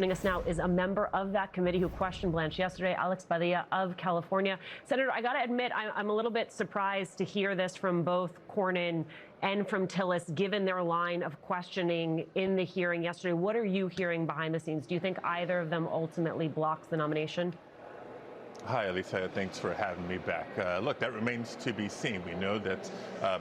Joining us now is a member of that committee who questioned Blanche yesterday, Padilla of California. Senator, I got to admit, I'm a little bit surprised to hear this from both Cornyn and from Tillis, given their line of questioning in the hearing yesterday. What are you hearing behind the scenes? Do you think either of them ultimately blocks the nomination? Hi, Elisa. Thanks for having me back. Look, that remains to be seen. We know that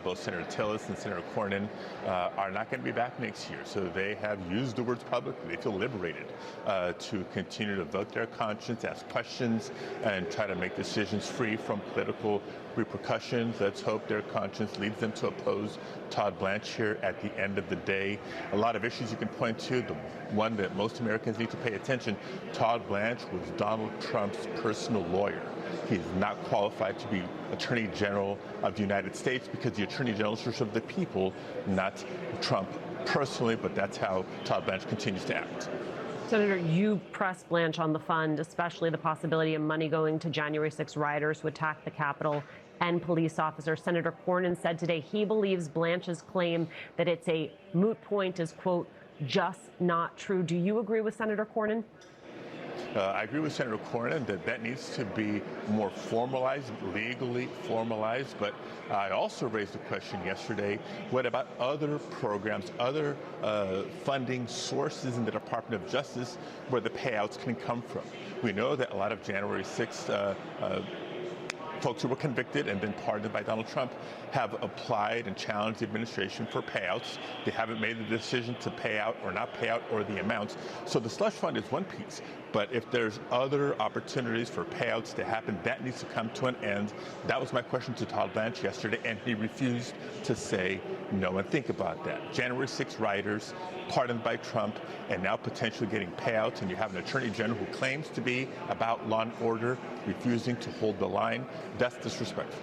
both Senator Tillis and Senator Cornyn are not going to be back next year. So they have used the words publicly. They feel liberated to continue to vote their conscience, ask questions, and try to make decisions free from political repercussions. Let's hope their conscience leads them to oppose Todd Blanche here at the end of the day. A lot of issues you can point to. The one that most Americans need to pay attention, Todd Blanche was Donald Trump's personal lawyer. He's not qualified to be Attorney General of the United States because the Attorney General is of the people, not Trump personally, but that's how Todd Blanche continues to act. Senator, you pressed Blanche on the fund, especially the possibility of money going to January 6 rioters who attacked the Capitol and police officers. Senator Cornyn said today he believes Blanche's claim that it's a moot point is, quote, just not true. Do you agree with Senator Cornyn? I agree with Senator Cornyn that that needs to be more formalized, legally formalized. But I also raised the question yesterday, what about other programs, other funding sources in the Department of Justice where the payouts can come from? We know that a lot of January 6th folks who were convicted and been pardoned by Donald Trump have applied and challenged the administration for payouts. They haven't made the decision to pay out or not pay out or the amounts. So the slush fund is one piece. But if there's other opportunities for payouts to happen, that needs to come to an end. That was my question to Todd Blanche yesterday, and he refused to say no. And think about that. January 6 rioters pardoned by Trump and now potentially getting payouts, and you have an attorney general who claims to be about law and order, refusing to hold the line. That's disrespectful.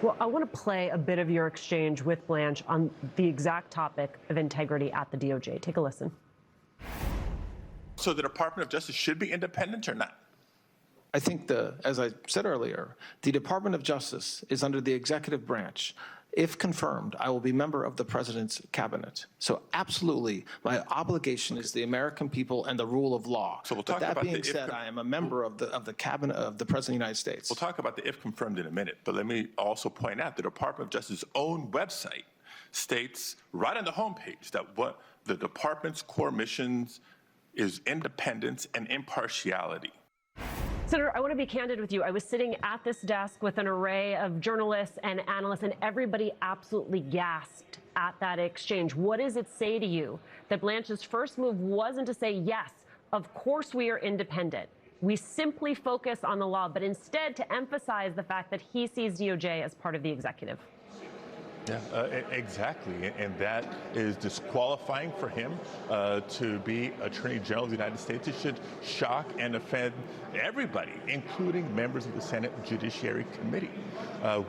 Well, I want to play a bit of your exchange with Blanche on the exact topic of integrity at the DOJ. Take a listen. So the Department of Justice should be independent or not? I think, as I said earlier, the Department of Justice is under the executive branch. If confirmed, I will be member of the president's cabinet. So absolutely, my obligation is the American people and the rule of law. So we'll talk but about that being said, I am a member of the cabinet of the president of the United States. We'll talk about the if confirmed in a minute, but let me also point out the Department of Justice's own website states right on the homepage that what the department's core missions is independence and impartiality. Senator, I want to be candid with you. I was sitting at this desk with an array of journalists and analysts, and everybody absolutely gasped at that exchange. What does it say to you that Blanche's first move wasn't to say, yes, of course we are independent, we simply focus on the law, but instead to emphasize the fact that he sees DOJ as part of the executive? Yeah, exactly. And that is disqualifying for him to be Attorney General of the United States. It should shock and offend everybody, including members of the Senate Judiciary Committee.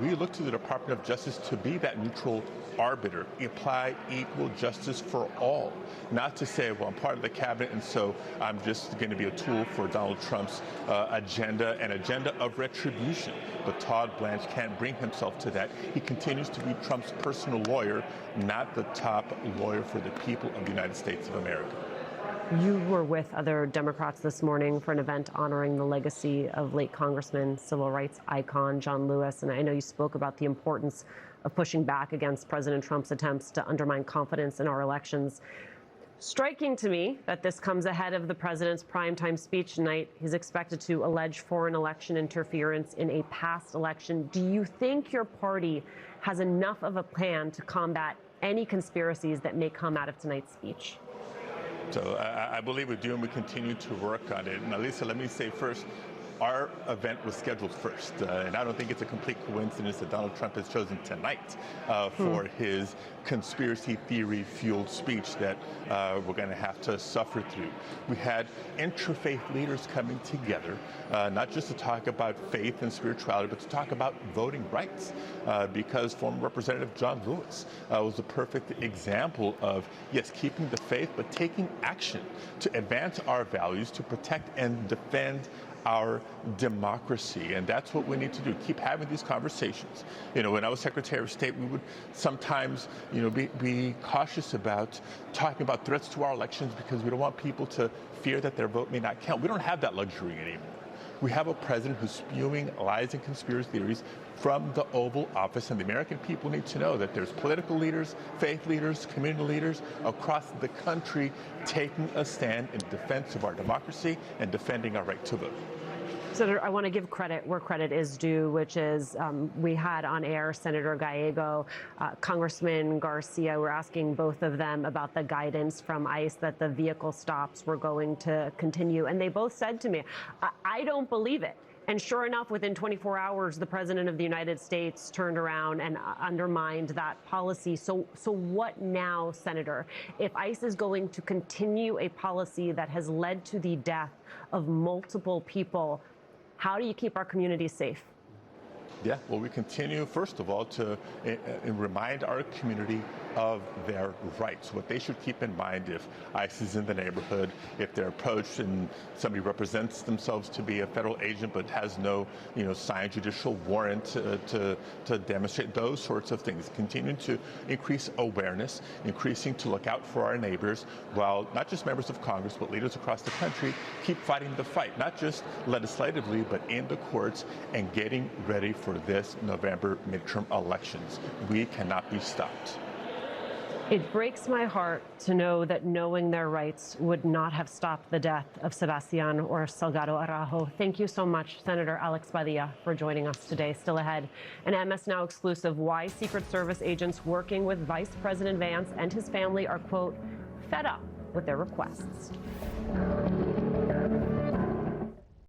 We look to the Department of Justice to be that neutral arbiter, apply equal justice for all, not to say, well, I'm part of the cabinet, and so I'm just going to be a tool for Donald Trump's agenda, an agenda of retribution. But Todd Blanche can't bring himself to that. He continues to be Trump's personal lawyer, not the top lawyer for the people of the United States of America. You were with other Democrats this morning for an event honoring the legacy of late Congressman, civil rights icon John Lewis, and I know you spoke about the importance of pushing back against President Trump's attempts to undermine confidence in our elections. Striking to me that this comes ahead of the president's primetime speech tonight. He's expected to allege foreign election interference in a past election. Do you think your party has enough of a plan to combat any conspiracies that may come out of tonight's speech? So I believe we do, and we continue to work on it. And Lisa, let me say first, our event was scheduled first, and I don't think it's a complete coincidence that Donald Trump has chosen tonight for his conspiracy theory-fueled speech that we're going to have to suffer through. We had interfaith leaders coming together, not just to talk about faith and spirituality, but to talk about voting rights, because former Representative John Lewis was a perfect example of, yes, keeping the faith, but taking action to advance our values, to protect and defend our democracy. And that's what we need to do, keep having these conversations. You know, when I was Secretary of State, we would sometimes, you know, be cautious about talking about threats to our elections because we don't want people to fear that their vote may not count. We don't have that luxury anymore. We have a president who's spewing lies and conspiracy theories from the Oval Office, and the American people need to know that there's political leaders, faith leaders, community leaders across the country taking a stand in defense of our democracy and defending our right to vote. Senator, I want to give credit where credit is due, which is we had on air Senator Gallego, Congressman Garcia. We're asking both of them about the guidance from ICE that the vehicle stops were going to continue. And they both said to me, I don't believe it. And sure enough, within 24 hours, the President of the United States turned around and undermined that policy. So what now, Senator? If ICE is going to continue a policy that has led to the death of multiple people, how do you keep our communities safe? Yeah, well, we continue, first of all, to remind our community of their rights, what they should keep in mind if ICE is in the neighborhood, if they're approached and somebody represents themselves to be a federal agent but has no, you know, signed judicial warrant to demonstrate those sorts of things. Continuing to increase awareness, increasing to look out for our neighbors, while not just members of Congress, but leaders across the country keep fighting the fight, not just legislatively, but in the courts and getting ready for this November midterm elections. We cannot be stopped. It breaks my heart to know that knowing their rights would not have stopped the death of Sebastian or Salgado Araujo. Thank you so much, Senator Alex Padilla, for joining us today. Still ahead, an MS Now exclusive, why Secret Service agents working with Vice President Vance and his family are, quote, fed up with their requests.